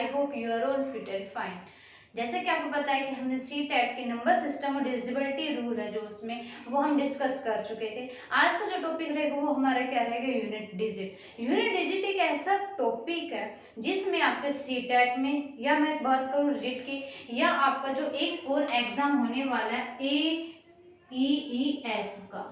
I hope you are all fit and fine. जैसे कि आपको पता है कि हमने सी टेट के नंबर सिस्टम और डिविजिबिलिटी रूल है जो उसमें वो हम डिस्कस कर चुके थे। आज का जो टॉपिक रहेगा वो हमारा क्या रहेगा, यूनिट डिजिट। यूनिट डिजिट एक ऐसा टॉपिक है जिसमें आपके सी टेट में, या मैं बात करूँ रिट की, या आपका जो एक और एग्जाम होने वाला है AEES का,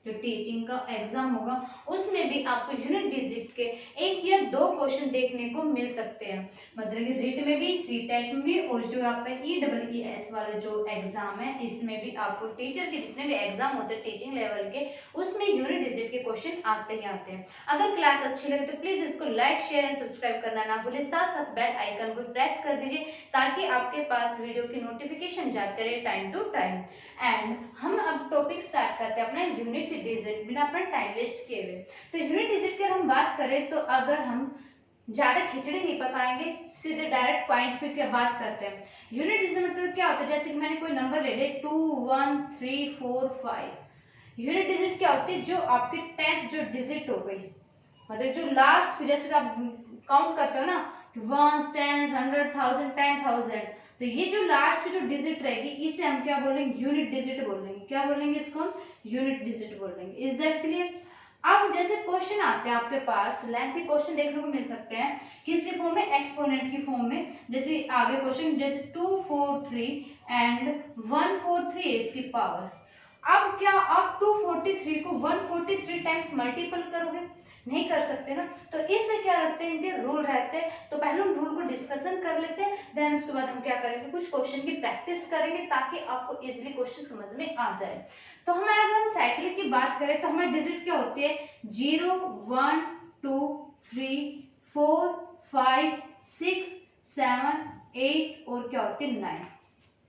जो टीचिंग का एग्जाम होगा, उसमें भी आपको यूनिट डिजिट के 1 या 2 क्वेश्चन देखने को मिल सकते हैं। मतलब कि रिट में भी, सी टेट में भी, और जो आपका EEES वाला जो एग्जाम है इसमें भी आपको टीचर के जितने भी एग्जाम होते हैं टीचिंग लेवल के, उसमें यूनिट डिजिट के क्वेश्चन आते ही आते हैं। अगर क्लास अच्छी लगे तो प्लीज इसको लाइक, शेयर एंड सब्सक्राइब करना ना भूलें। साथ साथ बेल आइकन को प्रेस कर दीजिए ताकि आपके पास वीडियो की नोटिफिकेशन जाते रहे टाइम टू टाइम। एंड हम अब टॉपिक स्टार्ट करते हैं अपना यूनिट डिजिट, बिना अपना टाइम वेस्ट किए हुए। तो यूनिट डिजिट की हम बात करें तो अगर हम ज्यादा खिचड़ी नहीं पकाएंगे, सीधे डायरेक्ट पॉइंट पे क्या बात करते हैं। यूनिट डिजिट मतलब क्या होता है, जैसे कि मैंने कोई नंबर ले लिया 2 1 3 4 5। यूनिट डिजिट क्या होती है, जो आपके 10th जो डिजिट हो गई, मतलब जो लास्ट, जैसे आप काउंट करते हो ना 1 10 100 1000 10,000, तो ये जो लास्ट की जो डिजिट रहेगी इसे हम क्या बोलेंगे, यूनिट डिजिट बोलेंगे। क्या बोलेंगे इसको हम, यूनिट डिजिट बोलेंगे। Is that clear. अब जैसे क्वेश्चन आते हैं आपके पास, लेंथी क्वेश्चन देखने को मिल सकते हैं किसकी फॉर्म में, एक्सपोनेंट की फॉर्म में। जैसे आगे क्वेश्चन, जैसे 243 एंड 143 इसकी पावर। अब क्या आप 243 को 143 टाइम्स मल्टीपल करोगे, नहीं कर सकते ना। तो इससे क्या रखते हैं, इनके रूल रहते हैं। तो पहले उन रूल को डिस्कशन कर लेते हैं, देन उसके बाद हम क्या करेंगे, कुछ क्वेश्चन की प्रैक्टिस करेंगे ताकि आपको इजीली क्वेश्चन समझ में आ जाए। तो हमारे अगर हम साइक्लिक की बात करें तो हमारी डिजिट क्या होती है, 0 1 2 3 4 5 6 7 8 और क्या होती है 9।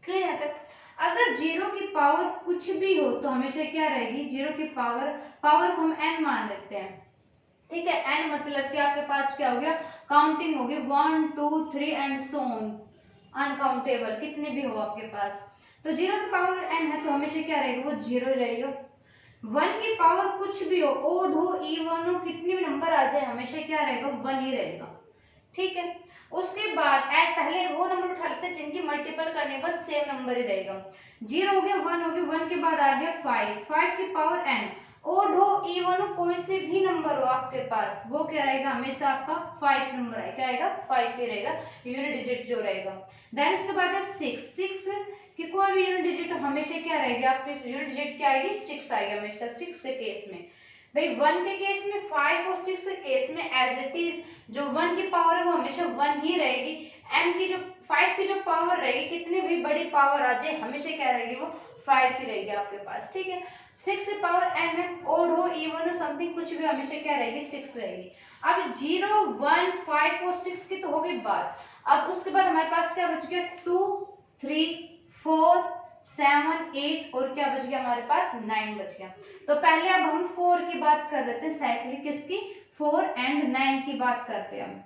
क्लियर है। अगर 0 की पावर कुछ भी हो तो हमेशा क्या रहेगी, 0 की पावर को हम n मान लेते हैं। ठीक है, n मतलब कि आपके पास क्या हो गया, काउंटिंग होगी 1 2 3 एंड सो ऑन, अनकाउंटेबल कितने भी हो आपके पास। तो 0 की पावर n है तो हमेशा क्या रहेगा, वो 0 रहेगा। 1 की पावर कुछ भी हो, ओड हो, इवन हो, कितने भी नंबर आ जाए हमेशा क्या रहेगा, 1 ही रहेगा। ठीक है, उसके बाद एज पहले वो नंबर उठा लेते हैं जिनकी मल्टीपल करने के बाद सेम नंबर ही रहेगा। 0 हो गया, 1 हो गया, 1 के बाद आ गया 5 की पावर n, ओड हो, इवन हो, कोई से भी नंबर हो आपके पास, वो क्या रहेगा, हमेशा आपका 5 नंबर है, क्या आएगा, 5 ही रहेगा यूनिट डिजिट जो रहेगा। देन उसके बाद है 6 कि कोई भी यूनिट डिजिट हमेशा क्या रहेगी, आपकी यूनिट डिजिट क्या आएगी, 6 आएगी हमेशा। 6 के केस में भाई, 1 के केस में, 5 और 6 के केस में एज इट इज जो 1 की पावर है वो हमेशा 1 ही रहेगी। m की जो 5 की जो पावर रहेगी, कितनी भी बड़ी पावर आ जाए हमेशा क्या रहेगी, वो 5 ही रहेगी आपके पास। ठीक है, 6 की पावर n है, ओड हो, इवन हो, समथिंग कुछ भी हमेशा क्या रहेगी, 6 रहेगी। अब 0 1 5 और 6 की तो हो गई बात। अब उसके बाद हमारे पास क्या बच गया, 2 3 4 7 8 और क्या बच गया हमारे पास, 9 बच गया। तो पहले अब हम 4 की बात कर लेते हैं, साइक्लिक किसकी, 4 एंड 9 की बात करते हैं हम।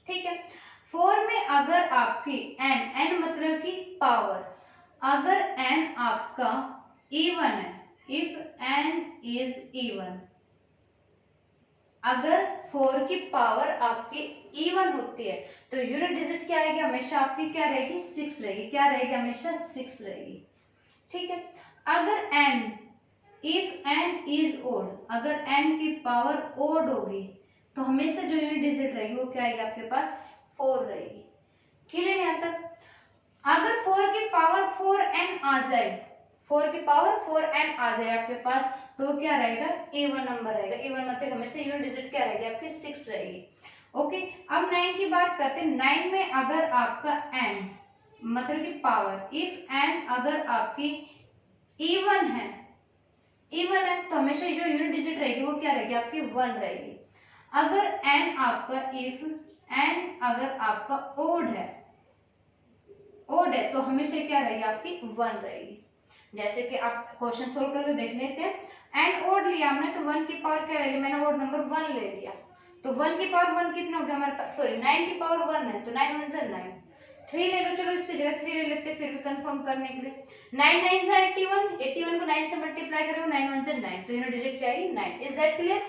ठीक है, 4 में अगर आपकी n मतलब की पावर, अगर n आपका इवन है, इफ n इज इवन, अगर 4 की पावर आपकी इवन होती है तो यूनिट डिजिट क्या आएगी, हमेशा आपकी क्या रहेगी, 6 रहेगी। क्या रहेगी, हमेशा 6 रहेगी। ठीक है, अगर n, if n is odd, अगर n की पावर ओड होगी तो हमेशा जो यूनिट डिजिट रहेगी वो क्या आएगी आपके पास, 4 रहेगी। क्लियर यहाँ तक। अगर 4 की पावर 4n आ जाए, 4 की पावर 4n आ जाए आपके पास, तो क्या रहेगा, इवन नंबर रहेगा। इवन मतलब हमेशा यूनिट डिजिट क्या रहेगी आपकी, 6 रहेगी। ओके, अब 9 की बात करते हैं। 9 में अगर आपका n मतलब की पावर, इफ n अगर आपकी इवन है, इवन है तो हमेशा जो यूनिट डिजिट रहेगी वो क्या रहेगी आपकी, 1 रहेगी। अगर n आपका, इफ n अगर आपका ओड है, ओड है तो हमेशा क्या रहेगी आपकी, 1 रहेगी। जैसे कि आप क्वेश्चन सोल्व करके देख लेते हैं, n ओड लिया हमने तो 1 की पावर क्या ले ली, मैंने ओड नंबर 1 ले लिया, तो 1 की पावर 1 कितना हो गया हमारे पास, सॉरी 9 की पावर 1 है तो 9 1 9, 3 ले लो, चलो इसकी जगह 3 ले लेते फिर भी कंफर्म करने के लिए। 9 9 से 81, 81 को 9 से मल्टीप्लाई करोगे, 9 1 9, तो यूनिट डिजिट क्या आएगी, 9। Is that clear.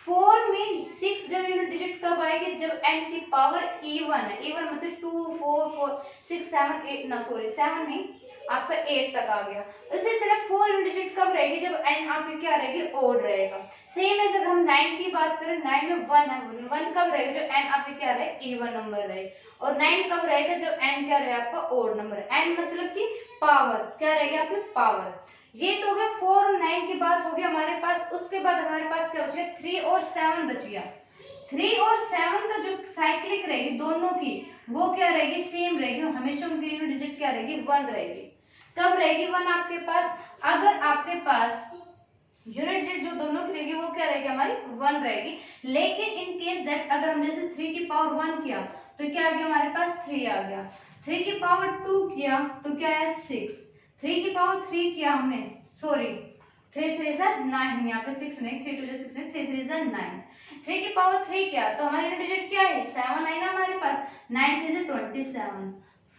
4 में 6 जब यूनिट डिजिट कब आएगी, जब n की पावर इवन है, इवन मतलब 2 4 4 6 7 8 ना सॉरी 7 नहीं आपका 8 तक आ गया। इसी तरह 4 यूनिट डिजिट कब रहेगी, जब n आपकी क्या रहेगी, ओड रहेगा। सेम है अगर हम 9 की बात करें, 9 में 1 है, 1 कब रहेगा, जब n आपकी क्या रहे, इवन नंबर रहे। और 9 कब रहेगा, जब n क्या रहे आपका ओड नंबर, n मतलब कि पावर क्या रहेगी आपकी पावर। ये तो हो गया 4 और 9 की बात हो गई हमारे पास। उसके बाद हमारे पास क्या बच गया, 3 और 7 बच गया। 3 और 7 का जो साइक्लिक रहेगी दोनों की, वो क्या रहेगी, सेम रहेगी, हमेशा उनकी यूनिट डिजिट क्या रहेगी, 1 रहेगी। कब रहेगी 1 आपके पास, अगर आपके पास यूनिट डिजिट जो दोनों की रहेगी वो क्या रहेगी हमारी 1 रहेगी। लेकिन इन केस दैट अगर हम जैसे 3 की पावर 1 किया तो क्या आ गया हमारे पास 3 आ गया, 3 की पावर 2 किया तो क्या है 6, 3 की पावर 3 किया हमने, सॉरी 3 3 से 9, यहाँ पे 6 नहीं, 3 2 से 6 नहीं, 3 3 से 9, 3 की पावर 3 किया तो हमारी यूनिट डिजिट क्या है 7 आई ना हमारे पास, 9 3 से 27,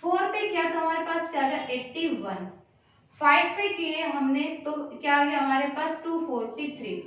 4 पे किया तो हमारे पास क्या आ गया 81, 5 पे किए हमने तो क्या आ गया हमारे पास 243,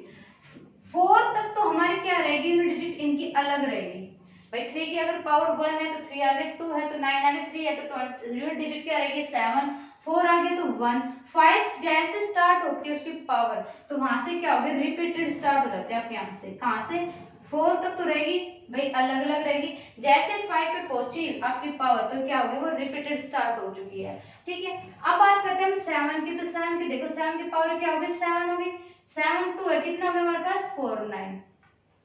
4 तक तो हमारी क्या रहेगी यूनिट डिजिट इनकी अलग रहेगी। भाई 3 की अगर पावर 1 है तो 3 आ गया, 2 है तो 9 आ गया, 3 है तो यूनिट डिजिट क्या रहेगी 7, 4 आ गया तो 1, 5 जैसे स्टार्ट होती है उसकी पावर तो वहां से क्या हो गया रिपीटेड स्टार्ट हो जाते हैं आप यहाँ से, कहां से 4 तक तो रहेगी भाई अलग अलग रहेगी, जैसे 5 पे पहुंची आपकी पावर तो क्या हो गया वो रिपीटेड स्टार्ट हो चुकी है। ठीक है, अब बात करते हैं हम 7 की, तो 7 की देखो 7 की पावर क्या हो गई 7 हो गई, 7 2 है कितना हो गया हमारे पास 4 9,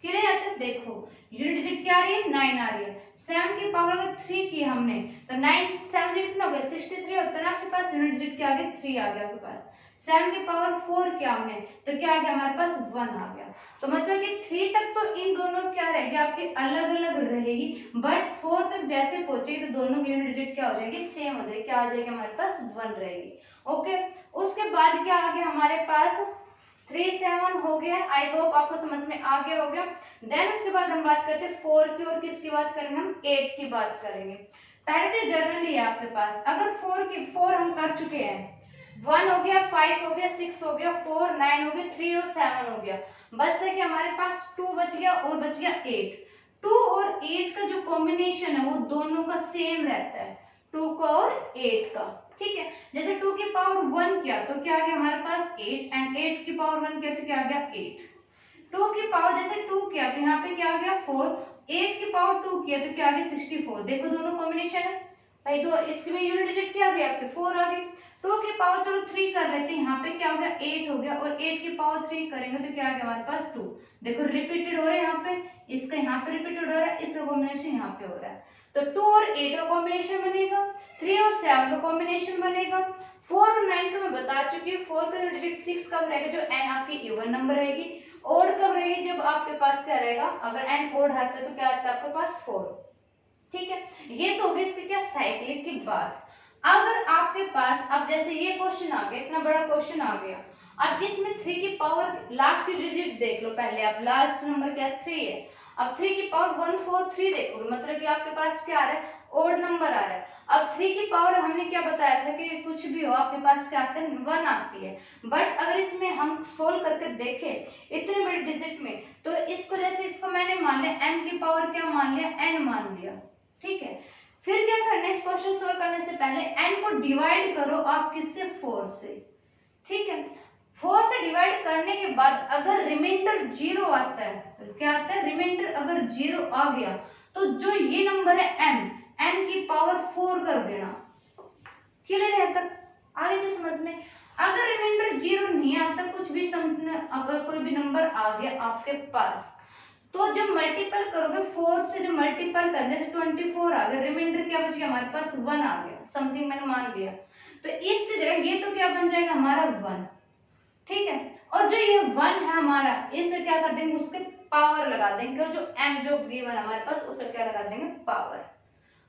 क्लियर है। तो देखो यूनिट डिजिट क्या आ रही है 9 आ रही है, 7 की पावर अगर 3 की हमने तो 9 7 से कितना हो गया 63 होता है ना आपके पास, यूनिट डिजिट क्या आ गया 3 आ गया आपके पास, 7 की पावर 4 किया हमने तो क्या आ गया हमारे पास 1 आ गया। तो मतलब कि 3 तक तो इन दोनों क्या रहेगी आपकी अलग अलग रहेगी, बट 4 तक जैसे पहुंचेगी तो दोनों की यूनिट डिजिट क्या हो जाएगी सेम हो जाएगी, क्या आ जाएगी हमारे पास 1 रहेगी। ओके, उसके बाद क्या आ गया हमारे पास 3 7 हो गया, आई होप आपको समझ में आ गया होगा। देन उसके बाद हम बात करते हैं 4 की, और किसकी बात करेंगे हम 8 की बात करेंगे। पहले तो जनरली है आपके पास अगर 4 हम कर चुके हैं, 1 हो गया 5 हो गया 6 हो गया 4 9 हो गया 3 और 7 हो गया, बचता है कि हमारे पास 2 बच गया और बच गया 8। 2 और 8 का जो कॉम्बिनेशन है वो दोनों का सेम रहता है, 2 का और 8 का। ठीक है, जैसे 2 की पावर 1 किया तो क्या आ गया हमारे पास 8, एंड 8 की पावर 1 किया तो क्या आ गया 8। 2 की पावर जैसे 2 किया तो यहाँ पे क्या आ गया 4, 8 की पावर 2 किया तो क्या आ गया 64। देखो दोनों कॉम्बिनेशन है भाई, तो इसमें यूनिट डिजिट क्या आ गया आपके 4 आ गई। 2 की पावर चलो 3 कर लेते हैं, यहाँ पे क्या हो गया 8 हो गया, और 8 की पावर 3 करेंगे तो क्या आ गया हमारे पास 2। देखो रिपीटेड हो रहा है यहाँ पे, इसका यहाँ पे रिपीटेड हो रहा है, इसका कॉम्बिनेशन यहाँ पे हो रहा है, तो 2 और 8 का कॉम्बिनेशन बनेगा, 3 और 7 का कॉम्बिनेशन बनेगा, 4 और 9 का मैं बता चुकी हूँ। 4 का यूनिट डिजिट 6 कब रहेगा, जो n आपकी इवन नंबर रहेगी। ओड कब रहेगी, जब आपके पास क्या रहेगा, अगर n ओड आता है तो क्या आता है आपके पास 4। ठीक है, ये तो होगी इसकी क्या साइक्लिक की बात। अगर आपके पास अब जैसे ये क्वेश्चन आ गया, इतना बड़ा क्वेश्चन आ गया, अब इसमें 3 की पावर लास्ट की डिजिट देख लो पहले, आप लास्ट नंबर क्या 3 है, अब 3 की पावर 1 4 3 देखोगे मतलब कि आपके पास क्या आ रहा है ओड नंबर आ रहा है। अब 3 की पावर हमने क्या बताया था कि कुछ भी हो आपके पास क्या आता है 1 आती है, बट अगर इसमें हम सोल्व करके देखें इतने बड़े डिजिट में तो इसको जैसे इसको मैंने मान लिया m की पावर क्या मान लिया n मान लिया। ठीक है, फिर क्या करना है, इस क्वेश्चन सोल्व करने से पहले n को डिवाइड करो आप किससे 4 से। ठीक है, 4 से डिवाइड करने के बाद अगर रिमाइंडर 0 आता है तो क्या आता है, रिमाइंडर अगर 0 आ गया तो जो ये नंबर है m की पावर 4 कर देना। क्लियर है तक आगे जो समझ में। अगर रिमाइंडर 0 नहीं आता, कुछ भी अगर कोई भी नंबर आ गया आपके पास तो जब मल्टीपल करोगे 4 से, जो मल्टीपल करने से 24 आ गया, रिमाइंडर क्या बच गया हमारे पास 1 आ गया, समथिंग मैंने मान लिया, तो इसकी जगह ये तो क्या बन जाएगा हमारा 1। ठीक है, और जो ये 1 है हमारा, इसे क्या कर देंगे उसके पावर लगा देंगे, जो m जो गिवन हमारे पास उसे क्या लगा देंगे पावर।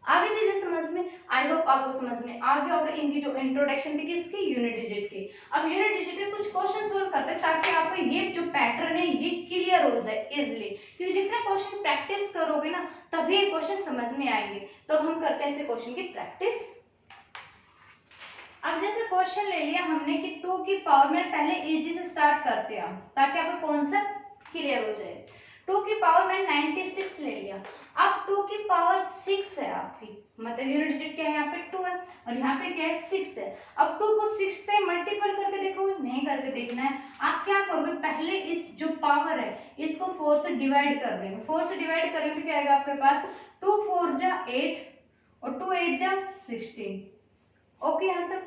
आगे चीजें समझ में, आई होप आपको समझ में आ गया होगा इनकी जो इंट्रोडक्शन थी किसकी यूनिट डिजिट की। अब यूनिट डिजिट के कुछ क्वेश्चन सोल्व करते हैं ताकि आपको ये जो पैटर्न है ये क्लियर हो जाए इजीली, क्योंकि जितना क्वेश्चन प्रैक्टिस करोगे ना तभी ये क्वेश्चन समझ में आएंगे। तो हम करते हैं इस क्वेश्चन की प्रैक्टिस। अब जैसे क्वेश्चन ले लिया हमने कि 2 की पावर में, पहले इजी से स्टार्ट करते हैं हम ताकि आपका कॉन्सेप्ट क्लियर हो जाए। 2 की पावर मैंने 96 ले लिया, अब 2 की पावर 6 है आपकी, मतलब यूनिट डिजिट क्या है यहाँ पे 2 है और यहाँ पे क्या है 6 है। अब 2 को 6 पे मल्टीपल करके देखोगे, नहीं करके देखना है, आप क्या करोगे पहले इस जो पावर है इसको 4 से डिवाइड कर देंगे, 4 से डिवाइड करेंगे तो क्या आएगा आपके पास 2 4 जा 8 और 2 8 जा 16। ओके यहाँ तक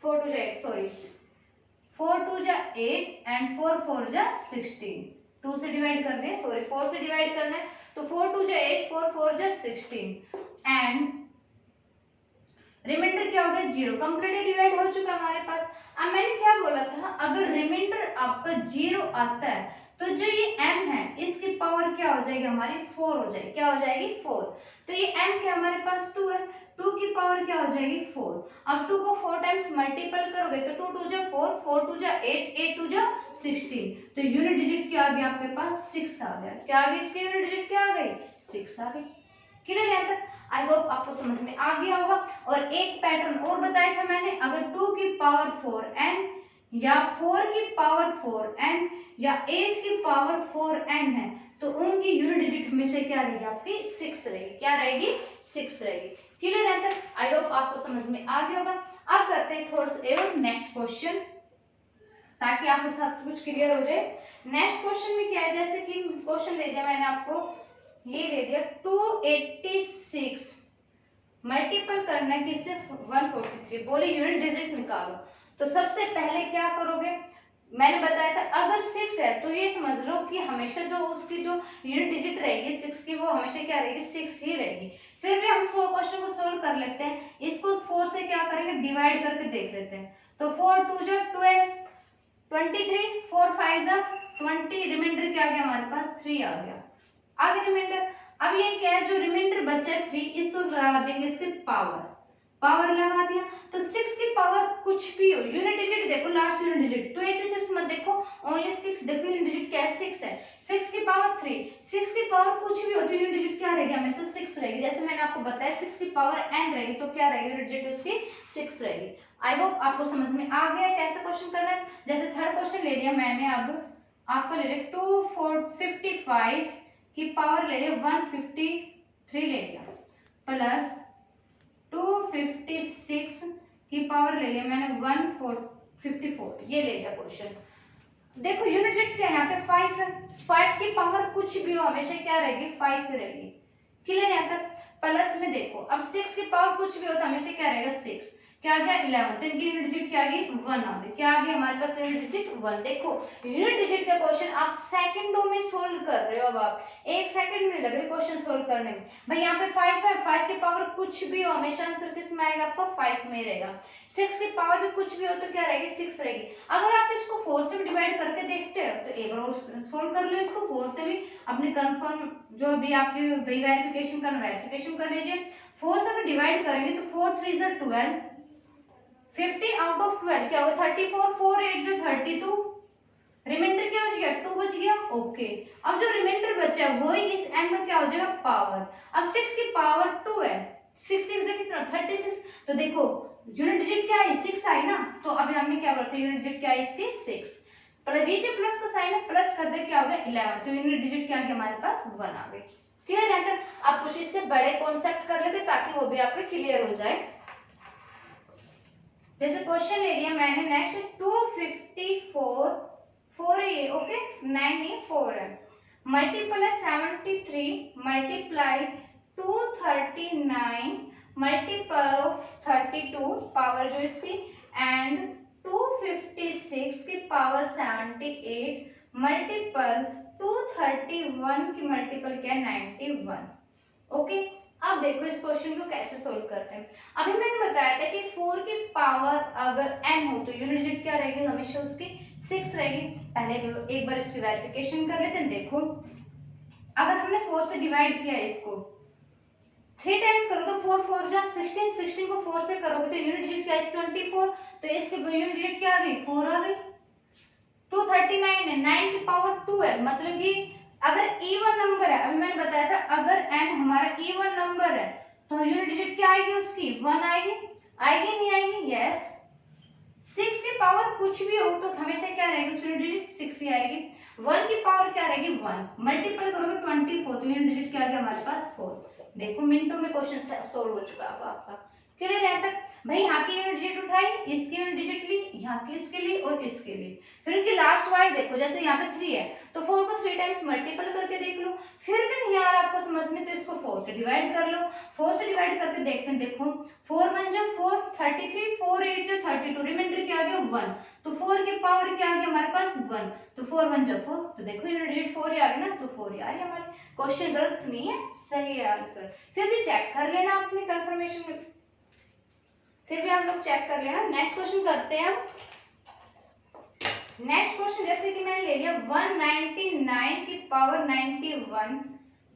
4 2 जा 8 सॉरी 4 2 जा 8 एंड 4 4 जा 16, 2 से डिवाइड कर दिया सॉरी 4 से डिवाइड करना है तो 4 2 जा 8 4 4 जा 16 एंड रिमाइंडर क्या हो गया 0, कंप्लीटली डिवाइड हो चुका हमारे पास। अब मैंने क्या बोला था, अगर रिमाइंडर आपका 0 आता है तो जो ये m है इसकी पावर क्या हो जाएगी हमारी 4 हो जाएगी, क्या हो जाएगी 4, तो ये m क्या हमारे पास 2 है, 2 की पावर क्या हो जाएगी 4, अब 2 को 4 टाइम्स मल्टीपल करोगे तो 2 2 जा 4 4 2 जा 8 8 2 जा 16, तो यूनिट डिजिट क्या आ गया आपके पास 6 आ गया, क्या आ गई इसकी यूनिट डिजिट क्या आ गई 6 आ गई। क्लियर है तक, आई होप आपको समझ में आ गया होगा। और एक पैटर्न और बताया था मैंने, अगर 2 की पावर 4n या 4 की पावर 4n या 8 की पावर 4n है तो उनकी यूनिट डिजिट हमेशा क्या रहेगी आपकी 6 रहेगी, क्या रहेगी 6 रहेगी। क्लियर है तक, आई होप आपको समझ में आ गया होगा। अब करते हैं थोड़ा सा नेक्स्ट क्वेश्चन ताकि आपको सब कुछ क्लियर हो जाए। नेक्स्ट क्वेश्चन में क्या है, जैसे कि क्वेश्चन दे दिया मैंने आपको, ये दे दिया 286 मल्टीपल करना है किससे 143, बोले यूनिट डिजिट निकालो। तो सबसे पहले क्या करोगे, मैंने बताया था अगर 6 है तो ये समझ लो कि हमेशा जो उसकी जो यूनिट डिजिट रहेगी 6 की वो हमेशा क्या रहेगी 6 ही रहेगी। फिर भी हम क्वेश्चन को सोल्व कर लेते हैं, इसको 4 से क्या करेंगे डिवाइड करके देख लेते हैं। तो 4 2 जा 12 23 4 5 जा 20, रिमाइंडर क्या आ गया हमारे पास 3 आ गया, आगे रिमाइंडर। अब ये क्या है जो रिमाइंडर बचा है 3 इसको लगा देंगे इसके पावर लगा दिया तो 6 की पावर कुछ भी हो, यूनिट डिजिट देखो लास्ट यूनिट डिजिट 286 मत देखो ओनली 6 देखो, यूनिट डिजिट क्या है 6 है, 6 की पावर 3, 6 की पावर कुछ भी हो तो यूनिट डिजिट क्या रहेगी हमेशा 6 रहेगी। जैसे मैंने आपको बताया 6 की पावर n रहेगी तो क्या रहेगी यूनिट डिजिट उसकी 6 रहेगी। आई होप आपको समझ में आ गया कैसे क्वेश्चन करना है। जैसे थर्ड क्वेश्चन ले लिया मैंने, अब आपको ले लिया 255 की पावर ले लिया 153 ले लिया प्लस 256 की पावर ले लिया मैंने 154, ये ले लिया क्वेश्चन। देखो यूनिट डिजिट क्या है यहाँ पे 5 है, 5 की पावर कुछ भी हो हमेशा क्या रहेगी 5 रहेगी। क्लियर है तक, प्लस में देखो अब 6 की पावर कुछ भी हो तो हमेशा क्या रहेगा 6, क्या आ गया 11, तो इनकी यूनिट डिजिट क्या आ गई 1 आ गई, क्या आ गया हमारे पास यूनिट डिजिट 1। देखो यूनिट डिजिट का क्वेश्चन आप सेकंडों में सोल्व कर रहे हो, अब आप 1 सेकंड नहीं लग रही क्वेश्चन सोल्व करने में। भाई यहाँ पे 5 है, 5 की पावर कुछ भी हो हमेशा आंसर किस में आएगा आपका 5 में रहेगा। 6 की पावर भी कुछ भी हो तो क्या रहेगी 6 रहेगी। अगर आप इसको 4 से भी डिवाइड करके देखते हो तो एक बार सोल्व कर लो इसको 4 से भी, अपने कंफर्म जो भी आपकी वेरिफिकेशन करना वेरिफिकेशन कर लीजिए। 4 से अगर डिवाइड करेंगे तो 4 3 जा 12, 15 आउट ऑफ 12 क्या होगा 34, 4 8 जो 32, रिमाइंडर क्या बच गया 2 बच गया। ओके, अब जो रिमाइंडर बचा है वही इस m का क्या हो जाएगा पावर। अब 6 की पावर 2 है, 6 6 से कितना 36, तो देखो यूनिट डिजिट क्या है 6 आई ना, तो अभी हमने क्या बोला था यूनिट डिजिट क्या है इसकी 6, पर बीच में प्लस का साइन है प्लस कर दे क्या हो गया 11, तो यूनिट डिजिट क्या है हमारे पास 1 आ गई। क्लियर है सर, आप कुछ इससे बड़े कॉन्सेप्ट कर लेते ताकि वो भी आपके क्लियर हो जाए। जैसे क्वेश्चन ले लिया मैंने नेक्स्ट 254 4 ये ओके 9 ये 4 है, मल्टीपल है 73 मल्टीप्लाई 239 मल्टीपल ऑफ 32 पावर जो इसकी एंड 256 की पावर 78 मल्टीपल 231 की मल्टीपल क्या है 91। ओके, अब देखो इस क्वेश्चन को कैसे सोल्व करते हैं। अभी मैंने बताया था कि 4 की पावर अगर n हो तो यूनिट डिजिट क्या रहेगी हमेशा उसकी 6 रहेगी। पहले एक बार इसकी वेरिफिकेशन कर लेते हैं। देखो अगर हमने 4 से डिवाइड किया इसको 3 टाइम्स करो तो 4 4 जा 16, 16 को 4 से करोगे तो यूनिट डिजिट क्या है 24, तो इसके यूनिट डिजिट क्या आ गई 4 आ गई। 239 है, 9 की पावर 2 है, मतलब कि अगर इवन नंबर है, अभी मैंने बताया था अगर n हमारा इवन नंबर है तो यूनिट डिजिट क्या आएगी उसकी 1 आएगी, आएगी नहीं आएगी, यस। 6 की पावर कुछ भी हो तो हमेशा क्या रहेगी, उसकी यूनिट डिजिट 6 ही आएगी। 1 की पावर क्या रहेगी 1, मल्टीपल करोगे 24 तो यूनिट डिजिट क्या आ गया हमारे पास 4। देखो मिनटों में क्वेश्चन सोल्व हो चुका है आपका। क्लियर है तक? भाई यहाँ की यूनिट डिजिट उठाई, इसकी यूनिट डिजिट ली, यहाँ की इसके लिए और इसके लिए, फिर इनकी लास्ट वाली देखो, जैसे यहाँ पे 3 है तो 4 को 3 टाइम्स मल्टीपल करके देख लो, फिर भी नहीं आ रहा आपको समझ में तो इसको 4 से डिवाइड कर लो। 4 से डिवाइड करके देखते हैं, देखो 4 1 जा 4 33, 4 8 जा 32, रिमाइंडर क्या आ गया 1, तो 4 की पावर क्या आ गया हमारे पास 1, तो 4 1 जा 4, तो देखो यूनिट डिजिट 4 ही आ गया ना, तो 4 ही आ रही है हमारी। क्वेश्चन गलत नहीं है, सही है आंसर। फिर भी चेक कर लेना अपनी कंफर्मेशन में, फिर भी आप लोग चेक कर लेना। नेक्स्ट क्वेश्चन करते हैं हम। नेक्स्ट क्वेश्चन जैसे कि मैंने ले लिया 199 की पावर 91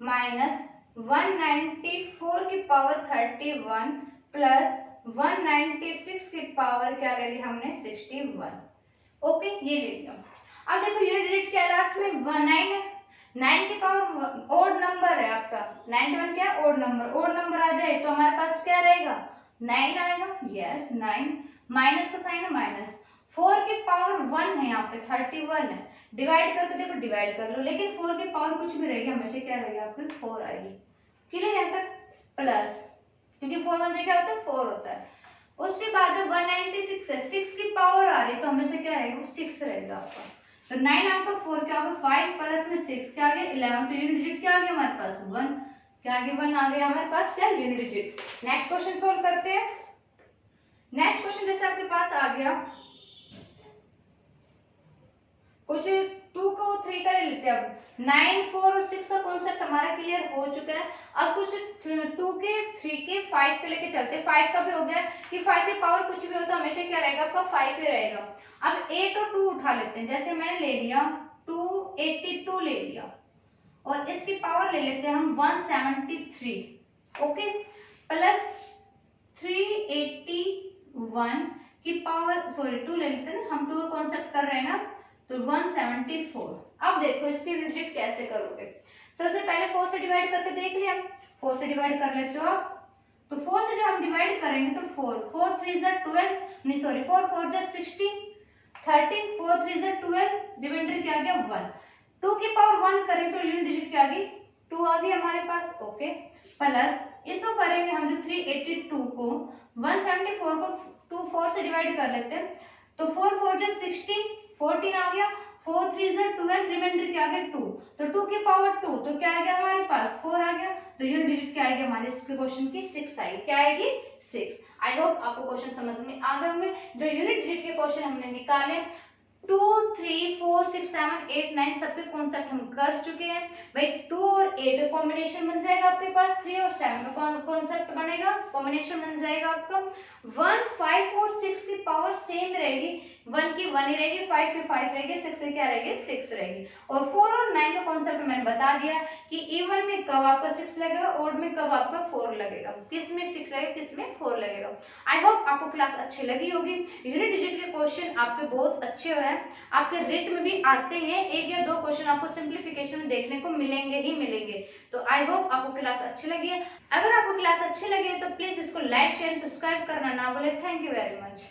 माइनस 194 की पावर 31 प्लस 196 की पावर क्या ले ली हमने 61। ओके ये ले लिया। अब देखो यूनिट डिजिट क्या लास्ट में 9 है, 9 की पावर ओड नंबर है आपका, 91 क्या ओड नंबर आ जाए तो हमारे पास क्या रहेगा 9 आएगा। यस 9, माइनस का साइन है माइनस, 4 की पावर 1 है यहाँ पे 31 है, डिवाइड करके देखो डिवाइड कर लो, लेकिन 4 की पावर कुछ भी रहेगी हमेशा क्या रहेगी आपकी 4 आएगी। क्लियर है तक? प्लस क्योंकि 4 1 क्या होता है 4 होता है। उसके बाद 196 है, 6 की पावर आ रही है तो हमेशा क्या रहेगा वो 6 रहेगा आपका, तो 9 आउट ऑफ 4 क्या होगा 5 प्लस में 6 क्या आ गया 11, तो यूनिट डिजिट क्या आ गया हमारे पास 1, क्या आ गया 1 आ गया हमारे पास क्या unit digit. Next question solve करते हैं। नेक्स्ट क्वेश्चन जैसे आपके पास आ गया कुछ 2 को 3 का ले लेते हैं। अब 9 4 और 6 का कॉन्सेप्ट हमारा क्लियर हो चुका है। अब कुछ 2 के 3 के 5 के लेके चलते हैं। 5 का भी हो गया कि 5 की पावर कुछ भी हो तो हमेशा क्या रहेगा आपका 5 ही रहेगा। अब 8 और 2 उठा लेते हैं, जैसे मैंने ले लिया 282 ले लिया और इसकी पावर ले लेते हैं हम 173। ओके प्लस 381 की पावर सॉरी 2 ले लेते हैं ना, हम 2 का कॉन्सेप्ट कर रहे हैं ना, तो 174। अब देखो इसकी डिजिट कैसे करोगे। सबसे पहले 4 से डिवाइड करके देख लिया, 4 से डिवाइड कर लेते हो आप, तो 4 से जब हम डिवाइड करेंगे तो 4 4 3 जा 12 नहीं सॉरी 4 4 जा 16 13 4 3 जा 12, रिमाइंडर क्या आ गया 1, 2 की पावर 1 करें तो यूनिट डिजिट क्या आ गई 2 आ गई हमारे पास। ओके प्लस इसको करेंगे हम जो 382 को 174 को 2 4 से डिवाइड कर लेते हैं, तो 4 4 जा 16 14 आ गया, 4 3 जा 12, रिमाइंडर क्या आ गया 2, तो 2 की पावर 2 तो क्या आ गया हमारे पास 4 आ गया, तो यूनिट डिजिट क्या आएगी हमारे इसके क्वेश्चन की 6 आएगी। क्या आएगी 6। आई होप आपको क्वेश्चन समझ में आ गए होंगे। जो यूनिट डिजिट के क्वेश्चन हमने निकाले 2 3 4 6 7 8 9 सबके कॉन्सेप्ट हम कर चुके हैं। भाई 2 और 8 का कॉम्बिनेशन बन जाएगा आपके पास, 3 और 7 का कॉन्सेप्ट बनेगा, कॉम्बिनेशन बन जाएगा आपका 1 5 और 6 की पावर सेम रहेगी, 1 की 1 ही रहेगी, 5 की 5 रहेगी, 6 की क्या रहेगी 6 रहेगी। और 4 और 9 का कॉन्सेप्ट मैंने बता दिया कि इवन में कब आपका 6 लगेगा, ओड में कब आपका 4 लगेगा, किस में 6 लगेगा किस में 4 लगेगा। आई होप आपको क्लास अच्छी लगी होगी। यूनिट डिजिट के क्वेश्चन आपके बहुत अच्छे हैं, आपके रेट में भी आते हैं, 1 या 2 क्वेश्चन आपको सिंप्लीफिकेशन में देखने को मिलेंगे ही मिलेंगे। तो आई होप आपको क्लास अच्छी लगी है। अगर आपको क्लास अच्छी लगी है तो प्लीज इसको लाइक शेयर सब्सक्राइब करना ना भूले। Thank you very much.